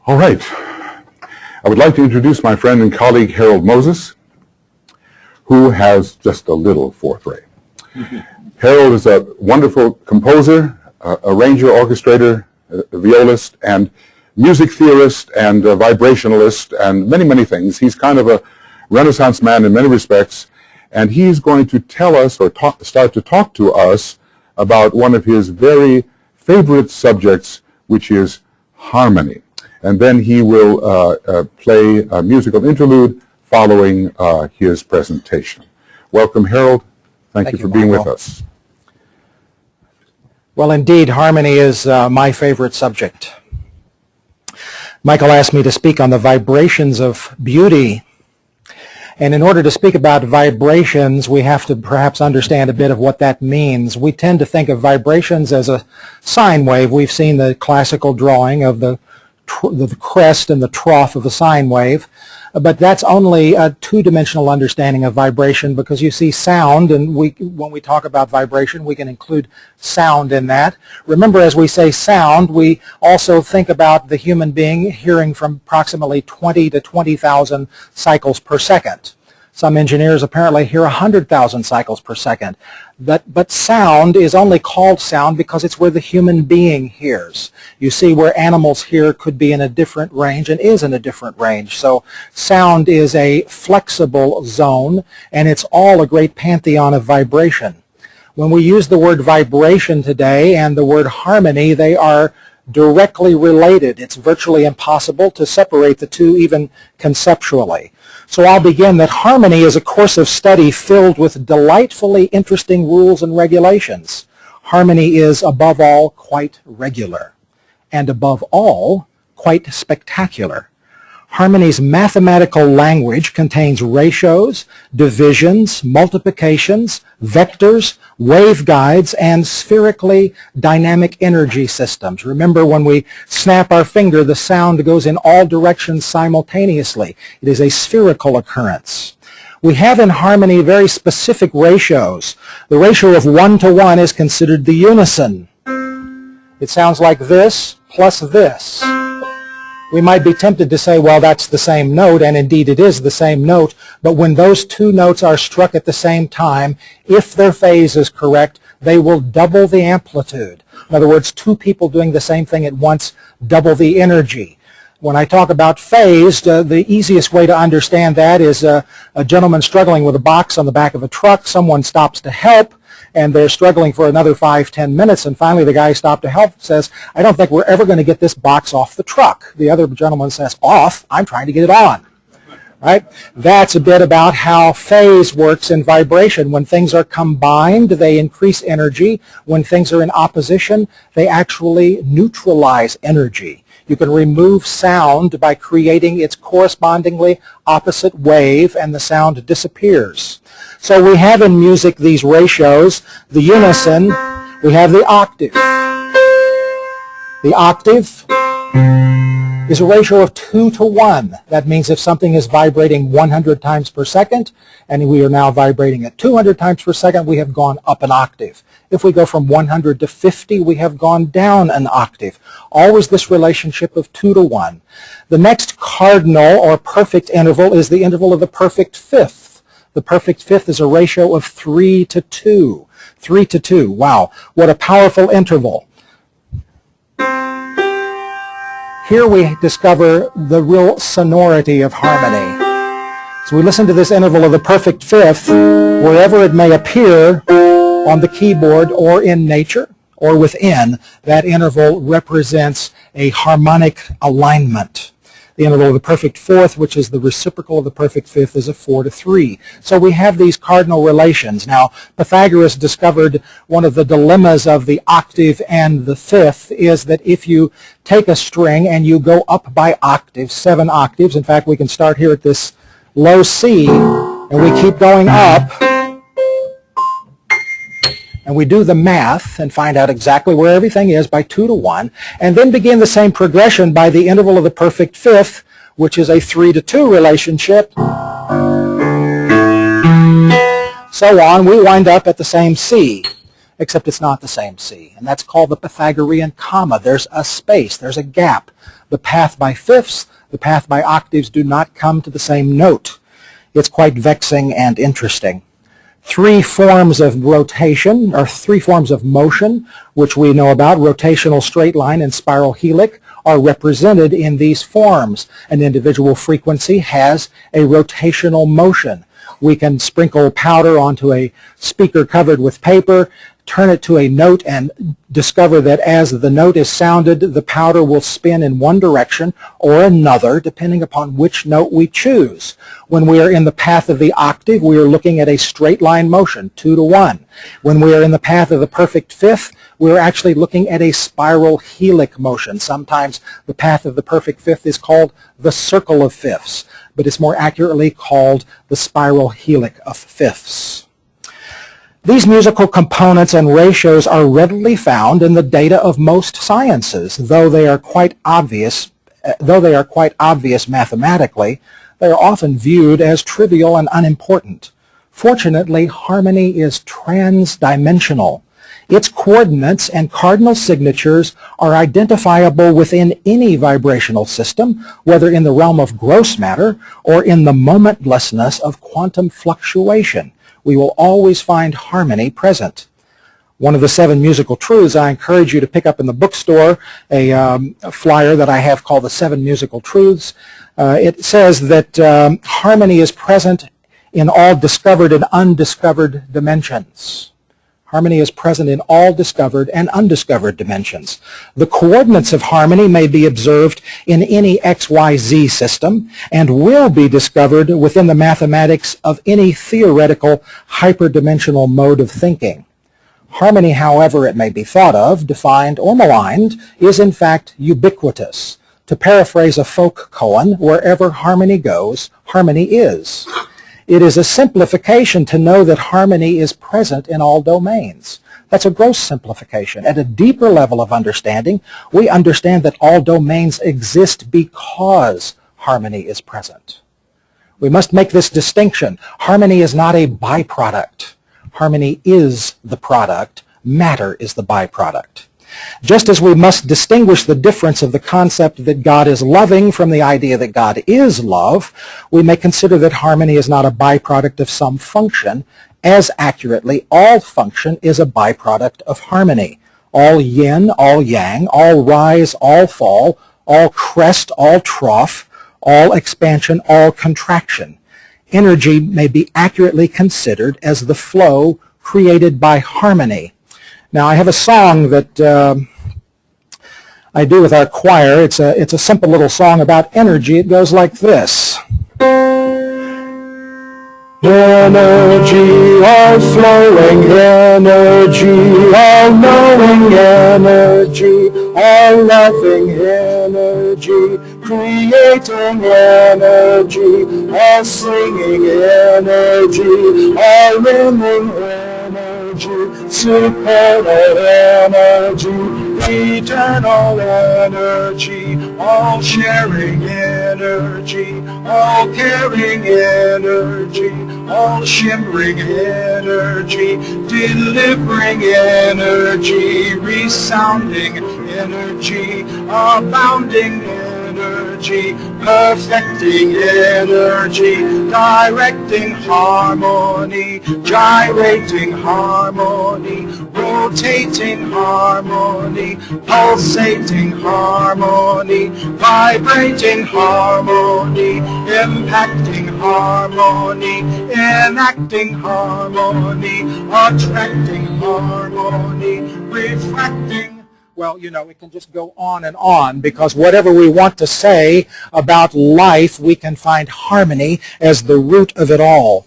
All right. I would like to introduce my friend and colleague Harold Moses, who has just a little fourth ray. Harold is a wonderful composer, arranger, orchestrator, violist, and music theorist, and vibrationalist, and many, many things. He's kind of a Renaissance man in many respects, and he's going to tell us, or start to talk to us, about one of his very favorite subjects, which is harmony. And then he will play a musical interlude following his presentation. Welcome, Harold. Thank you for being with us. Well, indeed, harmony is my favorite subject. Michael asked me to speak on the vibrations of beauty. And in order to speak about vibrations, we have to perhaps understand a bit of what that means. We tend to think of vibrations as a sine wave. We've seen the classical drawing of the crest and the trough of a sine wave, but that's only a two-dimensional understanding of vibration, because you see sound, and when we talk about vibration, we can include sound in that. Remember, as we say sound, we also think about the human being hearing from approximately 20 to 20,000 cycles per second. Some engineers apparently hear 100,000 cycles per second. But sound is only called sound because it's where the human being hears. You see, where animals hear could be in a different range and is in a different range. So sound is a flexible zone, and it's all a great pantheon of vibration. When we use the word vibration today and the word harmony, they are directly related. It's virtually impossible to separate the two, even conceptually. So I'll begin that harmony is a course of study filled with delightfully interesting rules and regulations. Harmony is, above all, quite regular, and above all, quite spectacular. Harmony's mathematical language contains ratios, divisions, multiplications, vectors, waveguides, and spherically dynamic energy systems. Remember, when we snap our finger, the sound goes in all directions simultaneously. It is a spherical occurrence. We have in harmony very specific ratios. The ratio of 1 to 1 is considered the unison. It sounds like this plus this. We might be tempted to say, well, that's the same note, and indeed it is the same note, but when those two notes are struck at the same time, if their phase is correct, they will double the amplitude. In other words, two people doing the same thing at once double the energy. When I talk about phased, the easiest way to understand that is a gentleman struggling with a box on the back of a truck. Someone stops to help, and they're struggling for another 5-10 minutes, and finally the guy who stopped to help says, I don't think we're ever going to get this box off the truck. The other gentleman says, off? I'm trying to get it on. Right? That's a bit about how phase works in vibration. When things are combined, they increase energy. When things are in opposition, they actually neutralize energy. You can remove sound by creating its correspondingly opposite wave, and the sound disappears. So we have in music these ratios: the unison, we have the octave. The octave is a ratio of 2 to 1. That means if something is vibrating 100 times per second, and we are now vibrating at 200 times per second, we have gone up an octave. If we go from 100 to 50, we have gone down an octave. Always this relationship of 2 to 1. The next cardinal or perfect interval is the interval of the perfect fifth. The perfect fifth is a ratio of 3 to 2. 3 to 2. Wow, what a powerful interval. Here we discover the real sonority of harmony. So we listen to this interval of the perfect fifth, wherever it may appear on the keyboard or in nature or within, that interval represents a harmonic alignment. The interval of the perfect fourth, which is the reciprocal of the perfect fifth, is a 4 to 3. So we have these cardinal relations. Now, Pythagoras discovered one of the dilemmas of the octave and the fifth is that if you take a string and you go up by octaves, 7 octaves, in fact, we can start here at this low C, and we keep going up, and we do the math and find out exactly where everything is by 2 to 1, and then begin the same progression by the interval of the perfect fifth, which is a 3 to 2 relationship. So on, we wind up at the same C. except it's not the same C. And that's called the Pythagorean comma. There's a space, there's a gap. The path by fifths, the path by octaves do not come to the same note. It's quite vexing and interesting. Three forms of rotation, or three forms of motion, which we know about, rotational straight line and spiral helix, are represented in these forms. An individual frequency has a rotational motion. We can sprinkle powder onto a speaker covered with paper, turn it to a note, and discover that as the note is sounded, the powder will spin in one direction or another, depending upon which note we choose. When we are in the path of the octave, we are looking at a straight line motion, 2 to 1. When we are in the path of the perfect fifth, we're actually looking at a spiral helix motion. Sometimes the path of the perfect fifth is called the circle of fifths, but it's more accurately called the spiral helix of fifths. These musical components and ratios are readily found in the data of most sciences, though they are quite obvious mathematically. They are often viewed as trivial and unimportant. Fortunately, harmony is transdimensional. Its coordinates and cardinal signatures are identifiable within any vibrational system, whether in the realm of gross matter or in the momentlessness of quantum fluctuation. We will always find harmony present. One of the 7 musical truths, I encourage you to pick up in the bookstore a flyer that I have called the 7 musical truths. It says that harmony is present in all discovered and undiscovered dimensions. Harmony is present in all discovered and undiscovered dimensions. The coordinates of harmony may be observed in any XYZ system and will be discovered within the mathematics of any theoretical hyperdimensional mode of thinking. Harmony, however it may be thought of, defined, or maligned, is in fact ubiquitous. To paraphrase a folk koan, wherever harmony goes, harmony is. It is a simplification to know that harmony is present in all domains. That's a gross simplification. At a deeper level of understanding, we understand that all domains exist because harmony is present. We must make this distinction. Harmony is not a byproduct. Harmony is the product. Matter is the byproduct. Just as we must distinguish the difference of the concept that God is loving from the idea that God is love, we may consider that harmony is not a byproduct of some function. As accurately, all function is a byproduct of harmony. All yin, all yang, all rise, all fall, all crest, all trough, all expansion, all contraction. Energy may be accurately considered as the flow created by harmony. Now, I have a song that I do with our choir. It's a simple little song about energy. It goes like this. Energy, all flowing energy, all knowing energy, all loving energy, creating energy, all singing energy, all winning energy, supernal energy, eternal energy, all sharing energy, all caring energy, all shimmering energy, delivering energy, resounding energy, abounding energy, perfecting energy, directing harmony, gyrating harmony, rotating harmony, pulsating harmony, vibrating harmony, impacting harmony, enacting harmony, attracting harmony, refracting. Well, you know, it can just go on and on, because whatever we want to say about life, we can find harmony as the root of it all.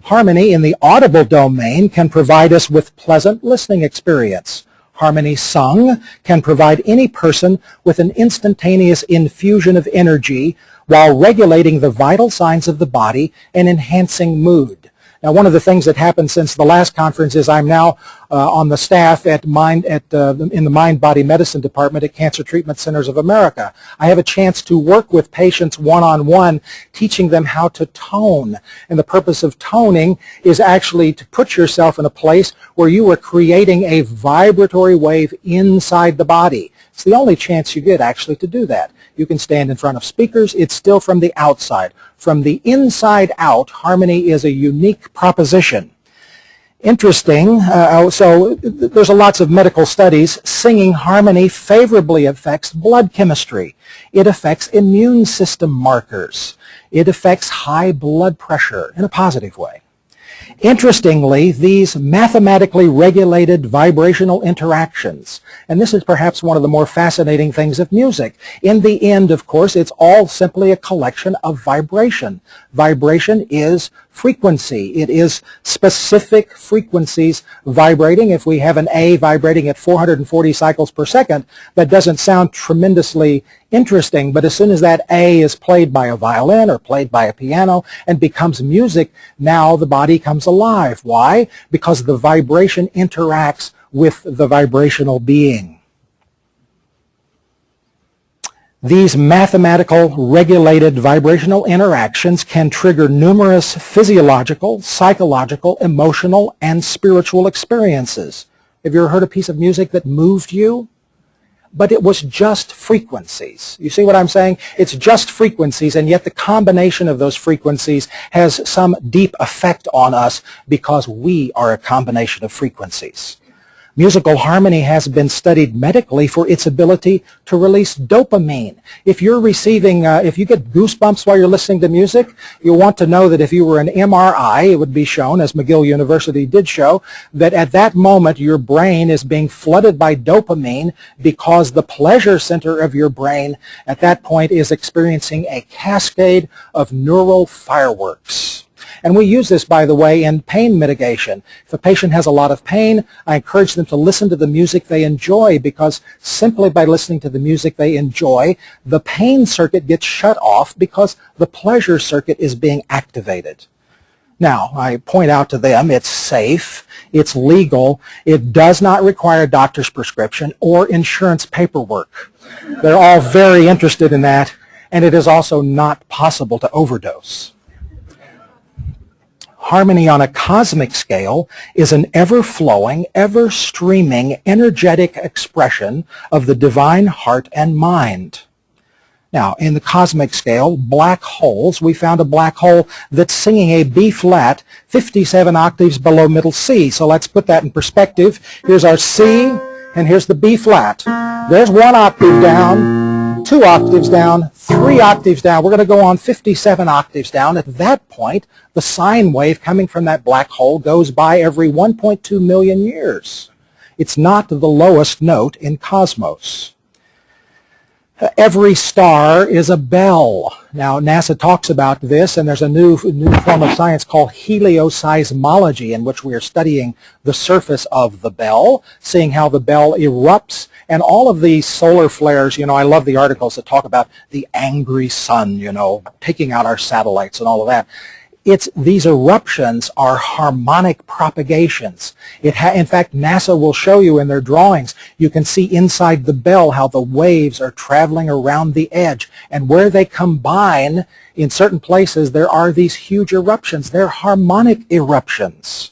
Harmony in the audible domain can provide us with pleasant listening experience. Harmony sung can provide any person with an instantaneous infusion of energy while regulating the vital signs of the body and enhancing mood. Now, one of the things that happened since the last conference is I'm now on the staff in the Mind-Body Medicine Department at Cancer Treatment Centers of America. I have a chance to work with patients one-on-one, teaching them how to tone. And the purpose of toning is actually to put yourself in a place where you are creating a vibratory wave inside the body. It's the only chance you get actually to do that. You can stand in front of speakers. It's still from the outside. From the inside out, harmony is a unique proposition. Interesting, so there's lots of medical studies. Singing harmony favorably affects blood chemistry. It affects immune system markers. It affects high blood pressure in a positive way. Interestingly, these mathematically regulated vibrational interactions, and this is perhaps one of the more fascinating things of music. In the end, of course, it's all simply a collection of vibration. Vibration is frequency. It is specific frequencies vibrating. If we have an A vibrating at 440 cycles per second, that doesn't sound tremendously interesting, but as soon as that A is played by a violin or played by a piano and becomes music, now the body comes alive. Why? Because the vibration interacts with the vibrational being. These mathematical regulated vibrational interactions can trigger numerous physiological, psychological, emotional, and spiritual experiences. Have you ever heard a piece of music that moved you? But it was just frequencies. You see what I'm saying? It's just frequencies, and yet the combination of those frequencies has some deep effect on us because we are a combination of frequencies. Musical harmony has been studied medically for its ability to release dopamine. If you're receiving, if you get goosebumps while you're listening to music, you'll want to know that if you were an MRI, it would be shown, as McGill University did show, that at that moment your brain is being flooded by dopamine because the pleasure center of your brain at that point is experiencing a cascade of neural fireworks. And we use this, by the way, in pain mitigation. If a patient has a lot of pain, I encourage them to listen to the music they enjoy, because simply by listening to the music they enjoy, the pain circuit gets shut off because the pleasure circuit is being activated. Now, I point out to them it's safe, it's legal, it does not require a doctor's prescription or insurance paperwork. They're all very interested in that, and it is also not possible to overdose. Harmony on a cosmic scale is an ever-flowing, ever-streaming, energetic expression of the divine heart and mind. Now, in the cosmic scale, black holes, we found a black hole that's singing a B-flat 57 octaves below middle C. So let's put that in perspective. Here's our C, and here's the B-flat. There's 1 octave down, 2 octaves down, 3 octaves down. We're going to go on 57 octaves down. At that point, the sine wave coming from that black hole goes by every 1.2 million years. It's not the lowest note in cosmos. Every star is a bell. Now, NASA talks about this, and there's a new form of science called helioseismology, in which we are studying the surface of the bell, seeing how the bell erupts, and all of these solar flares. You know, I love the articles that talk about the angry sun, you know, taking out our satellites and all of that. These eruptions are harmonic propagations. In fact, NASA will show you in their drawings, you can see inside the bell how the waves are traveling around the edge. And where they combine, in certain places, there are these huge eruptions. They're harmonic eruptions.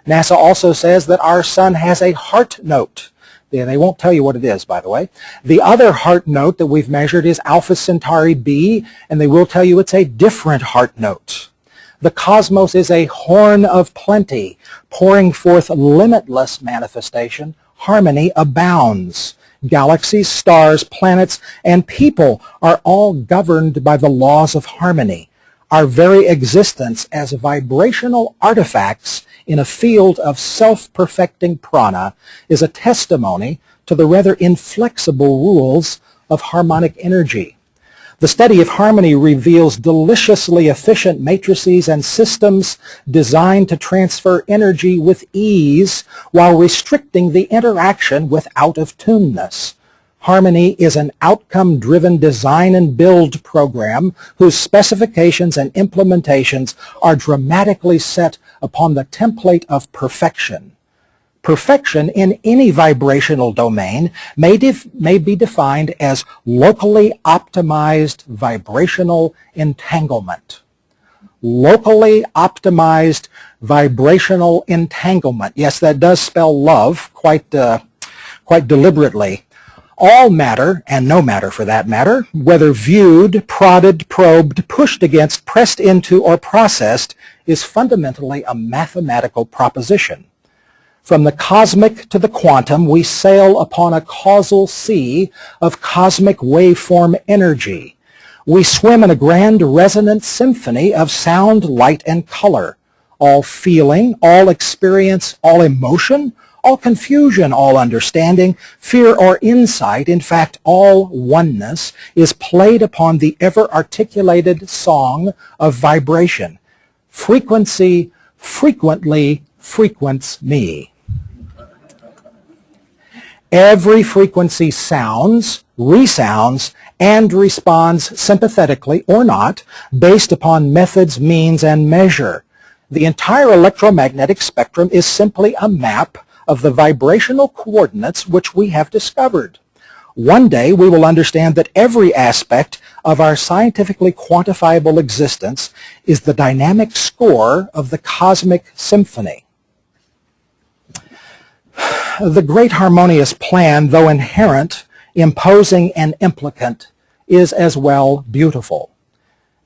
NASA also says that our sun has a heart note. They won't tell you what it is, by the way. The other heart note that we've measured is Alpha Centauri B, and they will tell you it's a different heart note. The cosmos is a horn of plenty, pouring forth limitless manifestation. Harmony abounds. Galaxies, stars, planets, and people are all governed by the laws of harmony. Our very existence as vibrational artifacts in a field of self-perfecting prana is a testimony to the rather inflexible rules of harmonic energy. The study of harmony reveals deliciously efficient matrices and systems designed to transfer energy with ease while restricting the interaction with out-of-tuneness. Harmony is an outcome-driven design and build program whose specifications and implementations are dramatically set upon the template of perfection. Perfection in any vibrational domain may be defined as locally optimized vibrational entanglement. Locally optimized vibrational entanglement. Yes, that does spell love quite deliberately. All matter, and no matter for that matter, whether viewed, prodded, probed, pushed against, pressed into, or processed, is fundamentally a mathematical proposition. From the cosmic to the quantum, we sail upon a causal sea of cosmic waveform energy. We swim in a grand resonant symphony of sound, light, and color. All feeling, all experience, all emotion, all confusion, all understanding, fear or insight, in fact, all oneness, is played upon the ever-articulated song of vibration. Frequency frequently frequents me. Every frequency sounds, resounds, and responds sympathetically or not, based upon methods, means, and measure. The entire electromagnetic spectrum is simply a map of the vibrational coordinates which we have discovered. One day we will understand that every aspect of our scientifically quantifiable existence is the dynamic score of the cosmic symphony. The great harmonious plan, though inherent, imposing, and implicant, is as well beautiful.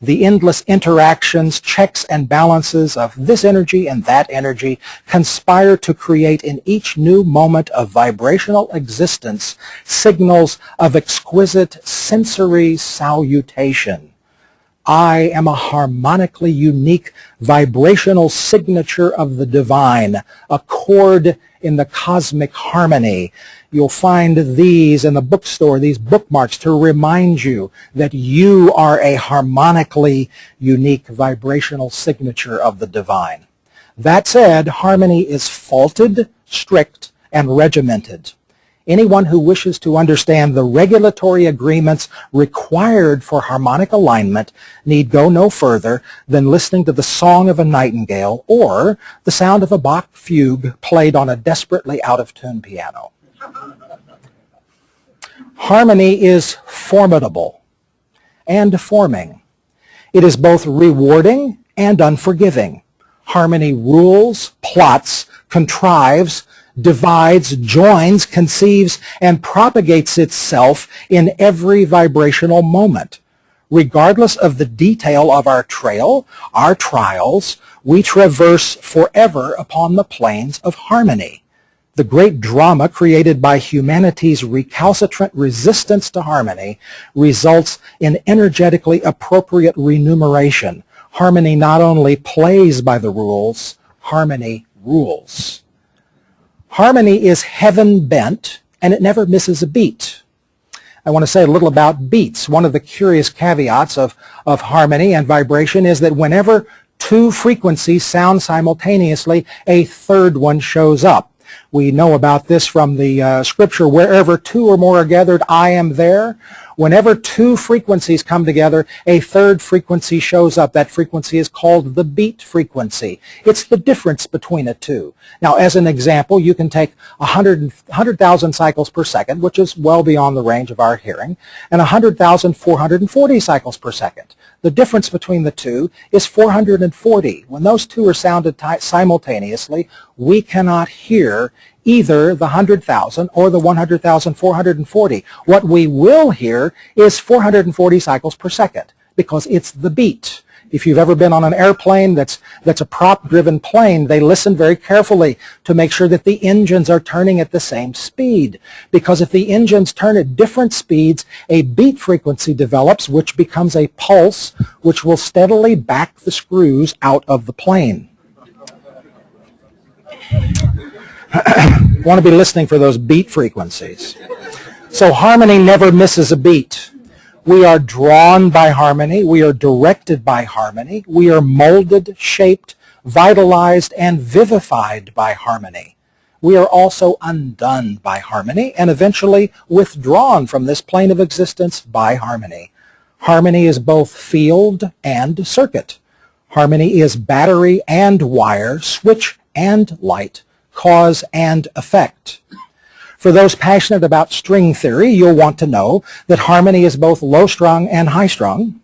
The endless interactions, checks, and balances of this energy and that energy conspire to create in each new moment of vibrational existence signals of exquisite sensory salutation. I am a harmonically unique vibrational signature of the divine, a chord in the cosmic harmony. You'll find these in the bookstore, these bookmarks, to remind you that you are a harmonically unique vibrational signature of the divine. That said, harmony is faulted, strict, and regimented. Anyone who wishes to understand the regulatory agreements required for harmonic alignment need go no further than listening to the song of a nightingale or the sound of a Bach fugue played on a desperately out-of-tune piano. Harmony is formidable and forming. It is both rewarding and unforgiving. Harmony rules, plots, contrives, divides, joins, conceives, and propagates itself in every vibrational moment. Regardless of the detail of our trail, our trials, we traverse forever upon the plains of harmony. The great drama created by humanity's recalcitrant resistance to harmony results in energetically appropriate remuneration. Harmony not only plays by the rules, harmony rules. Harmony is heaven-bent, and it never misses a beat. I want to say a little about beats. One of the curious caveats of harmony and vibration is that whenever two frequencies sound simultaneously, a third one shows up. We know about this from the scripture, wherever two or more are gathered, I am there. Whenever two frequencies come together, a third frequency shows up. That frequency is called the beat frequency. It's the difference between the two. Now, as an example, you can take 100,000 cycles per second, which is well beyond the range of our hearing, and 100,440 cycles per second. The difference between the two is 440. When those two are sounded simultaneously, we cannot hear either the 100,000 or the 100,440. What we will hear is 440 cycles per second because it's the beat. If you've ever been on an airplane that's a prop-driven plane, they listen very carefully to make sure that the engines are turning at the same speed. Because if the engines turn at different speeds, a beat frequency develops, which becomes a pulse, which will steadily back the screws out of the plane. Want to be listening for those beat frequencies. So harmony never misses a beat. We are drawn by harmony. We are directed by harmony. We are molded, shaped, vitalized, and vivified by harmony. we are also undone by harmony and eventually withdrawn from this plane of existence by harmony. Harmony is both field and circuit. Harmony is battery and wire, switch and light, cause and effect. For those passionate about string theory, you'll want to know that harmony is both low-strung and high-strung.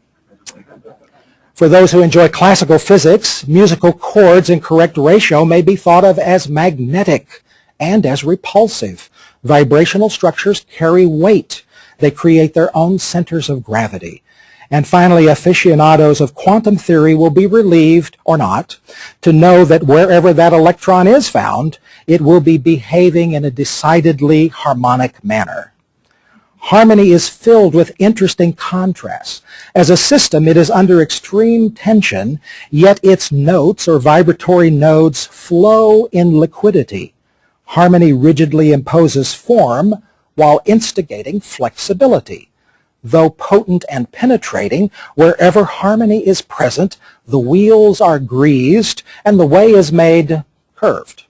For those who enjoy classical physics, musical chords in correct ratio may be thought of as magnetic and as repulsive. Vibrational structures carry weight. They create their own centers of gravity. And finally, aficionados of quantum theory will be relieved, or not, to know that wherever that electron is found, it will be behaving in a decidedly harmonic manner. Harmony is filled with interesting contrasts. As a system, it is under extreme tension, yet its notes or vibratory nodes flow in liquidity. Harmony rigidly imposes form while instigating flexibility. Though potent and penetrating, wherever harmony is present, the wheels are greased and the way is made curved.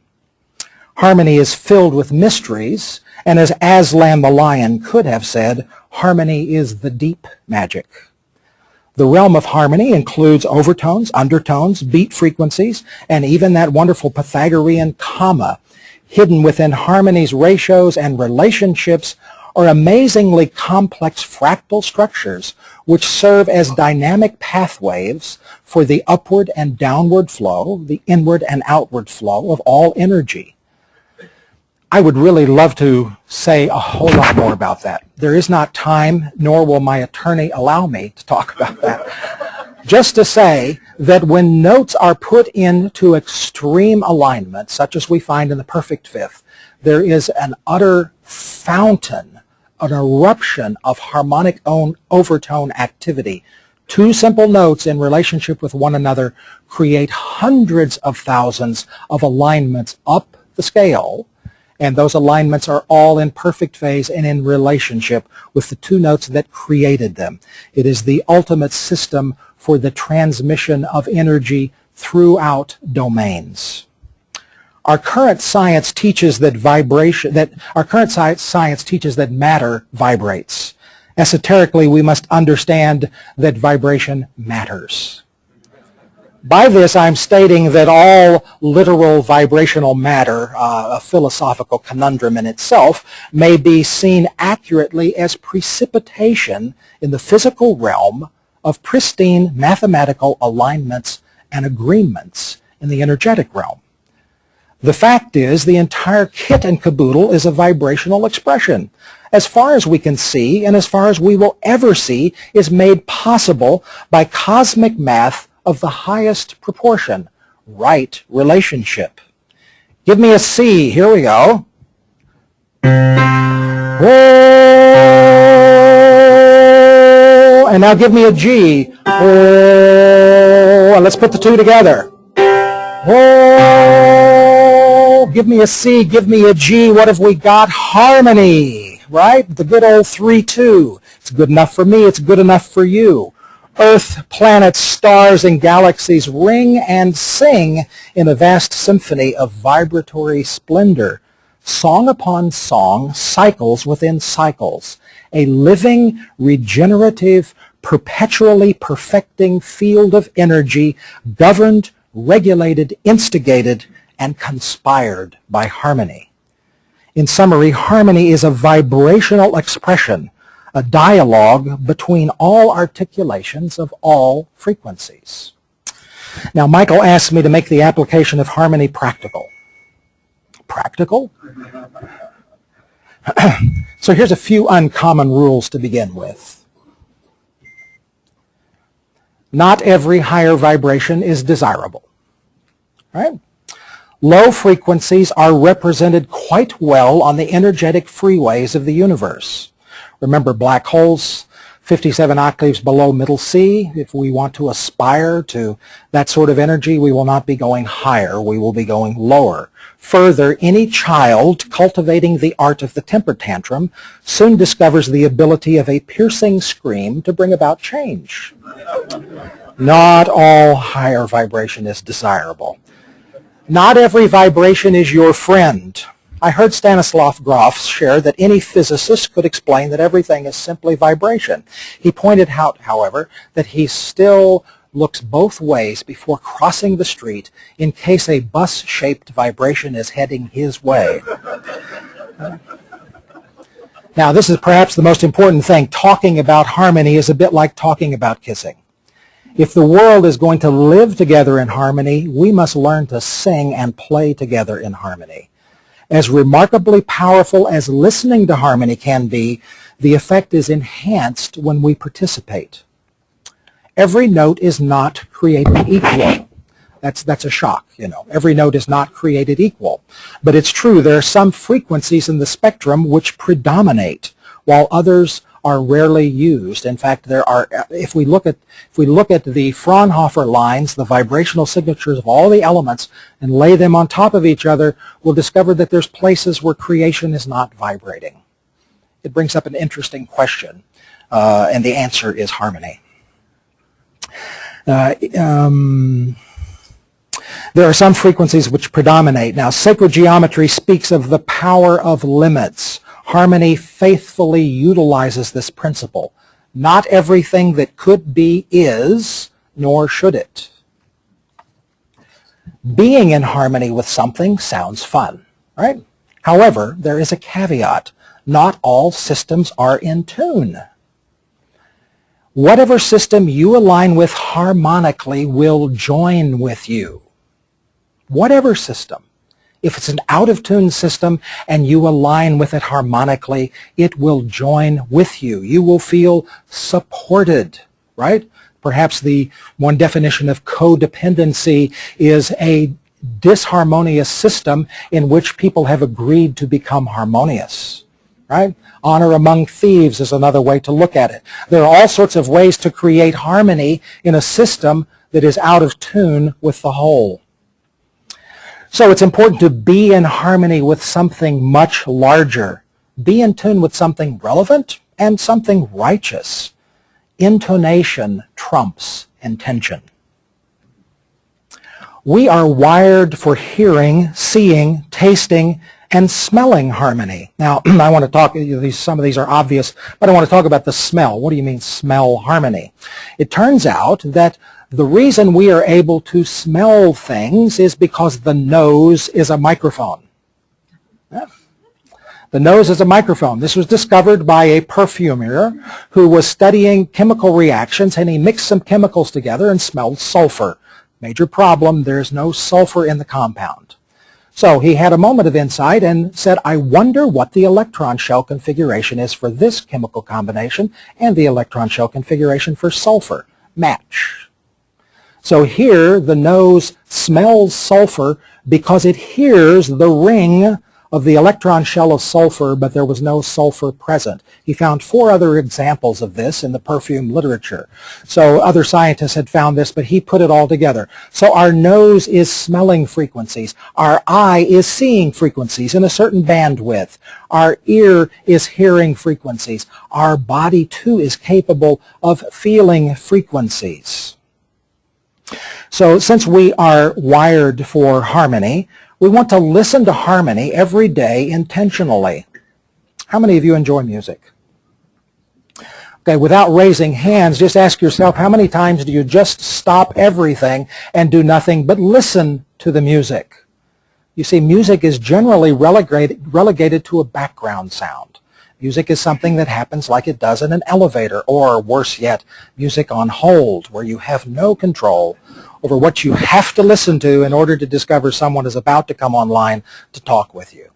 Harmony is filled with mysteries, and as Aslan the lion could have said, harmony is the deep magic. The realm of harmony includes overtones, undertones, beat frequencies, and even that wonderful Pythagorean comma. Hidden within harmony's ratios and relationships are amazingly complex fractal structures which serve as dynamic pathways for the upward and downward flow, the inward and outward flow of all energy. I would really love to say a whole lot more about that. There is not time, nor will my attorney allow me to talk about that. Just to say that when notes are put into extreme alignment, such as we find in the perfect fifth, there is an utter fountain, an eruption of harmonic overtone activity. Two simple notes in relationship with one another create hundreds of thousands of alignments up the scale, and those alignments are all in perfect phase and in relationship with the two notes that created them. It is the ultimate system for the transmission of energy throughout domains. Our current science teaches that matter vibrates. Esoterically, we must understand that vibration matters. By this, I'm stating that all literal vibrational matter, a philosophical conundrum in itself, may be seen accurately as precipitation in the physical realm of pristine mathematical alignments and agreements in the energetic realm. The fact is, the entire kit and caboodle is a vibrational expression. As far as we can see, and as far as we will ever see, is made possible by cosmic math of the highest proportion, right relationship. Give me a C. Here we go. Oh, and now give me a G. Oh, and let's put the two together. Oh, give me a C, give me a G. What have we got? Harmony, right? The good old 3-2. It's good enough for me. It's good enough for you. Earth, planets, stars, and galaxies ring and sing in a vast symphony of vibratory splendor. Song upon song, cycles within cycles. A living, regenerative, perpetually perfecting field of energy governed, regulated, instigated, and conspired by harmony. In summary, harmony is a vibrational expression, a dialogue between all articulations of all frequencies. Now, Michael asked me to make the application of harmony practical. Practical? So here's a few uncommon rules to begin with. Not every higher vibration is desirable. Right? Low frequencies are represented quite well on the energetic freeways of the universe. Remember, black holes, 57 octaves below middle C. If we want to aspire to that sort of energy, we will not be going higher. We will be going lower. Further, any child cultivating the art of the temper tantrum soon discovers the ability of a piercing scream to bring about change. Not all higher vibration is desirable. Not every vibration is your friend. I heard Stanislav Grof share that any physicist could explain that everything is simply vibration. He pointed out, however, that he still looks both ways before crossing the street in case a bus-shaped vibration is heading his way. Now, this is perhaps the most important thing. Talking about harmony is a bit like talking about kissing. If the world is going to live together in harmony, we must learn to sing and play together in harmony. As remarkably powerful as listening to harmony can be, the effect is enhanced when we participate. Every note is not created equal. That's a shock, you know. Every note is not created equal. But it's true, there are some frequencies in the spectrum which predominate, while others are rarely used. In fact, there are, if we look at the Fraunhofer lines, the vibrational signatures of all the elements, and lay them on top of each other, we'll discover that there's places where creation is not vibrating. It brings up an interesting question, and the answer is harmony. There are some frequencies which predominate. Now, sacred geometry speaks of the power of limits. Harmony faithfully utilizes this principle. Not everything that could be is, nor should it. Being in harmony with something sounds fun, right? However, there is a caveat. Not all systems are in tune. Whatever system you align with harmonically will join with you. Whatever system. If it's an out-of-tune system and you align with it harmonically, it will join with you. You will feel supported, right? Perhaps the one definition of codependency is a disharmonious system in which people have agreed to become harmonious, right? Honor among thieves is another way to look at it. There are all sorts of ways to create harmony in a system that is out of tune with the whole. So it's important to be in harmony with something much larger. Be in tune with something relevant and something righteous. Intonation trumps intention. We are wired for hearing, seeing, tasting, and smelling harmony. Now, I want to talk, some of these are obvious, but I want to talk about the smell. What do you mean smell harmony? It turns out that the reason we are able to smell things is because the nose is a microphone. Yeah. The nose is a microphone. This was discovered by a perfumer who was studying chemical reactions, and he mixed some chemicals together and smelled sulfur. Major problem, there's no sulfur in the compound. So he had a moment of insight and said, I wonder what the electron shell configuration is for this chemical combination and the electron shell configuration for sulfur. Match. So here the nose smells sulfur because it hears the ring of the electron shell of sulfur, but there was no sulfur present. He found 4 other examples of this in the perfume literature. So other scientists had found this, but he put it all together. So our nose is smelling frequencies. Our eye is seeing frequencies in a certain bandwidth. Our ear is hearing frequencies. Our body, too, is capable of feeling frequencies. So since we are wired for harmony, we want to listen to harmony every day intentionally. How many of you enjoy music? Okay, without raising hands, just ask yourself, how many times do you just stop everything and do nothing but listen to the music? You see, music is generally relegated to a background sound. Music is something that happens like it does in an elevator, or worse yet, music on hold, where you have no control over what you have to listen to in order to discover someone is about to come online to talk with you.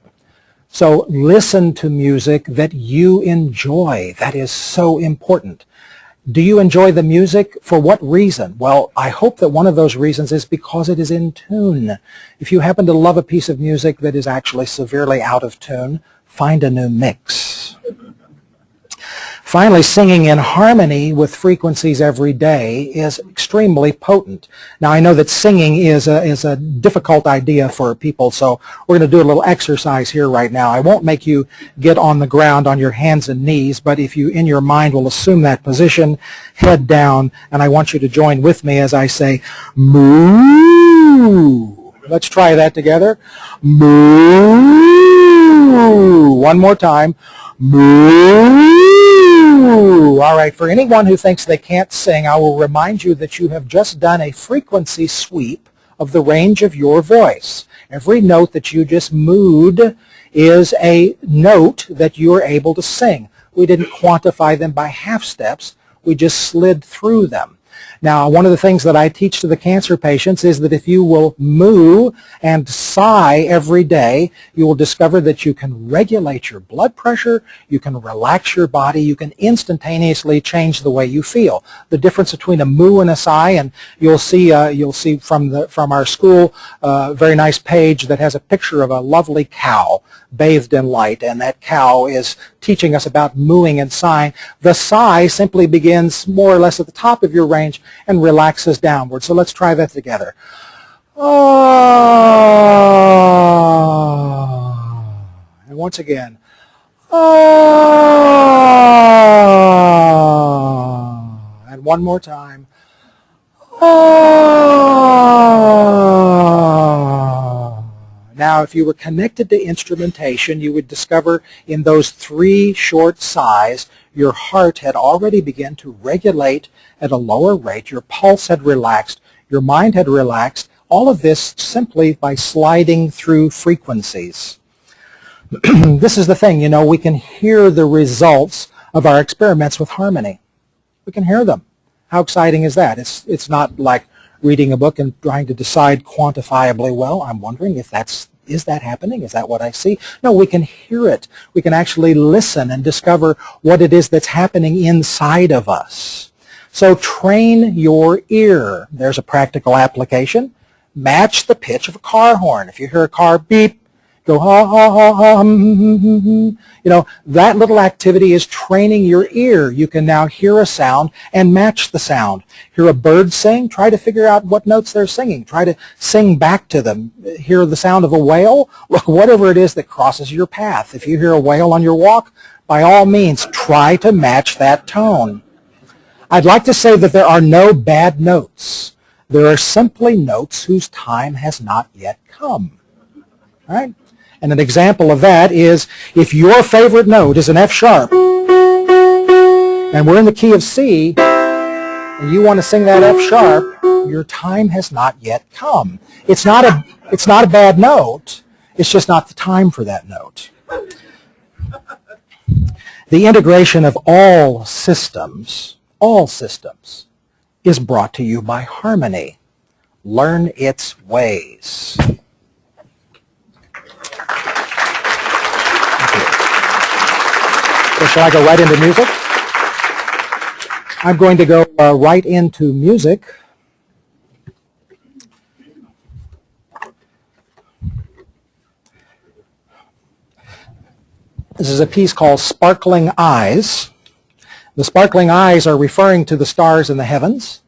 So listen to music that you enjoy. That is so important. Do you enjoy the music? For what reason? Well, I hope that one of those reasons is because it is in tune. If you happen to love a piece of music that is actually severely out of tune, find a new mix. Finally, singing in harmony with frequencies every day is extremely potent. Now, I know that singing is a difficult idea for people, so we're going to do a little exercise here right now. I won't make you get on the ground on your hands and knees, but if you, in your mind, will assume that position, head down, and I want you to join with me as I say, moo. Let's try that together. Moo. One more time. Moo. All right, for anyone who thinks they can't sing, I will remind you that you have just done a frequency sweep of the range of your voice. Every note that you just mooed is a note that you're able to sing. We didn't quantify them by half steps. We just slid through them. Now, one of the things that I teach to the cancer patients is that if you will moo and sigh every day, you will discover that you can regulate your blood pressure, you can relax your body, you can instantaneously change the way you feel. The difference between a moo and a sigh, and you'll see from our school a very nice page that has a picture of a lovely cow bathed in light, and that cow is teaching us about mooing and sighing. The sigh simply begins more or less at the top of your range and relaxes downward. So let's try that together. Ah. And once again. Ah. And one more time. Ah. Now, if you were connected to instrumentation, you would discover in those 3 short sighs, your heart had already begun to regulate at a lower rate. Your pulse had relaxed. Your mind had relaxed. All of this simply by sliding through frequencies. This is the thing, we can hear the results of our experiments with harmony. We can hear them. How exciting is that? It's not like reading a book and trying to decide quantifiably, well, I'm wondering if is that happening? Is that what I see? No, we can hear it. We can actually listen and discover what it is that's happening inside of us. So train your ear. There's a practical application. Match the pitch of a car horn. If you hear a car beep, go ha ha ha ha. That little activity is training your ear. You can now hear a sound and match the sound. Hear a bird sing, try to figure out what notes they're singing. Try to sing back to them. Hear the sound of a whale. Look, whatever it is that crosses your path. If you hear a whale on your walk, by all means, try to match that tone. I'd like to say that there are no bad notes. There are simply notes whose time has not yet come. All right? And an example of that is if your favorite note is an F sharp, and we're in the key of C, and you want to sing that F sharp, your time has not yet come. It's not a bad note. It's just not the time for that note. The integration of all systems, is brought to you by harmony. Learn its ways. So shall I go right into music? I'm going to go right into music. This is a piece called Sparkling Eyes. The sparkling eyes are referring to the stars in the heavens.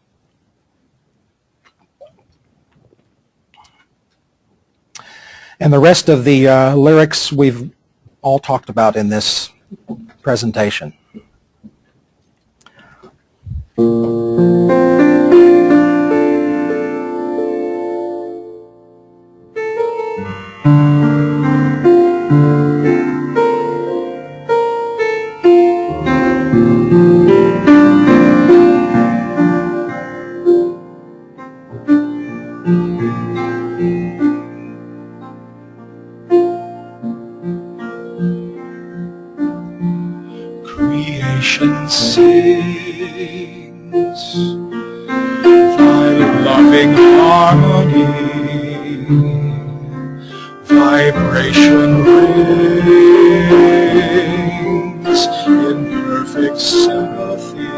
And the rest of the lyrics we've all talked about in this presentation. Creation sings thy loving harmony, vibration rings in perfect sympathy.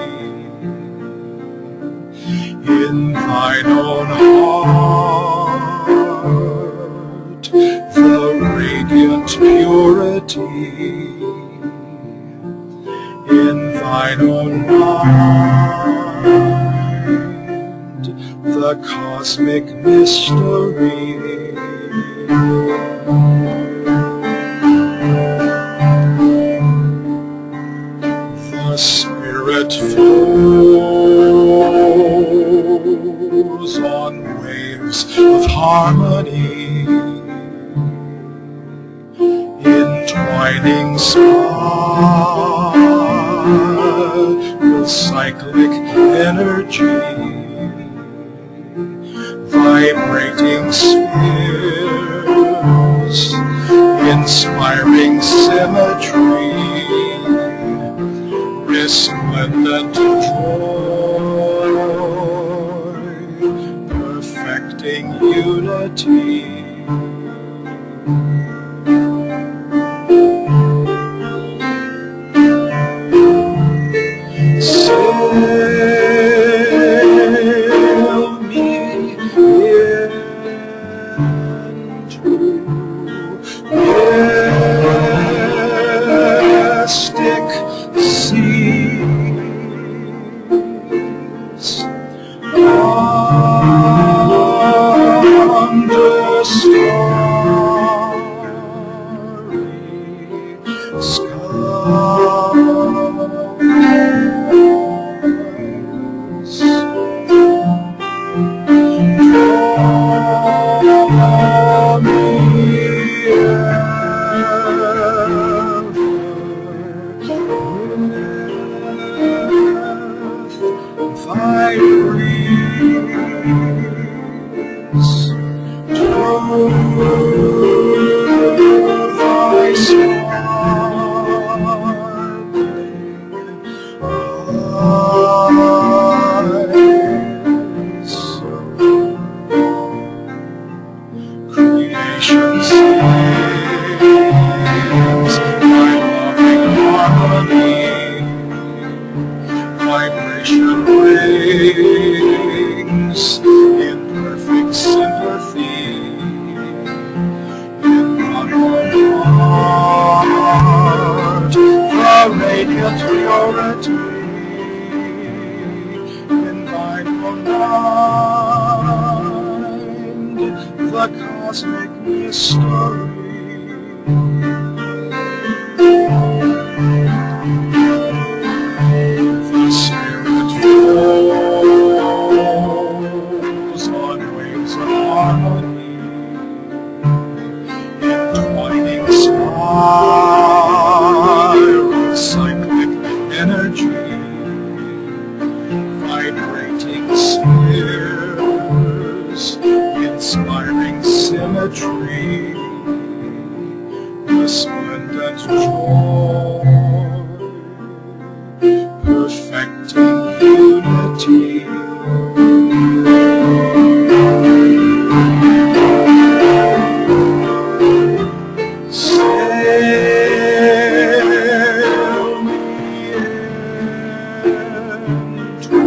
In thine own heart, the radiant purity. In thine own mind, the cosmic mystery. The Spirit flows on waves of harmony, entwined shining star with cyclic energy, vibrating spheres, inspiring symmetry, resplendent joy, perfecting unity. Sail me into mystic seas, under starry skies. Draw me with thy breeze to thy sparkling eyes. Creation sings thy loving harmony, vibration rings in perfect sympathy. In my own heart, the radiant purity. In thine own mind, the cosmic mystery. The spirit flows on waves of harmony, entwining spiral cyclic energy, vibrating spheres, inspiring symmetry, resplendent joy, perfecting unity. Sail me into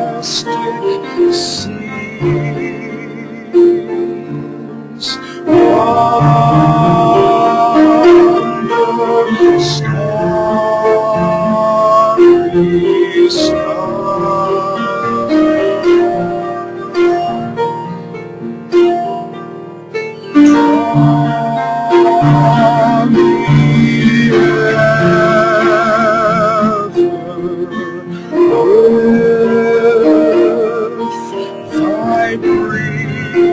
mystic seas, under starry Draw me ever with thy breeze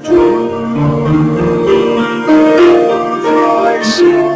to thy side.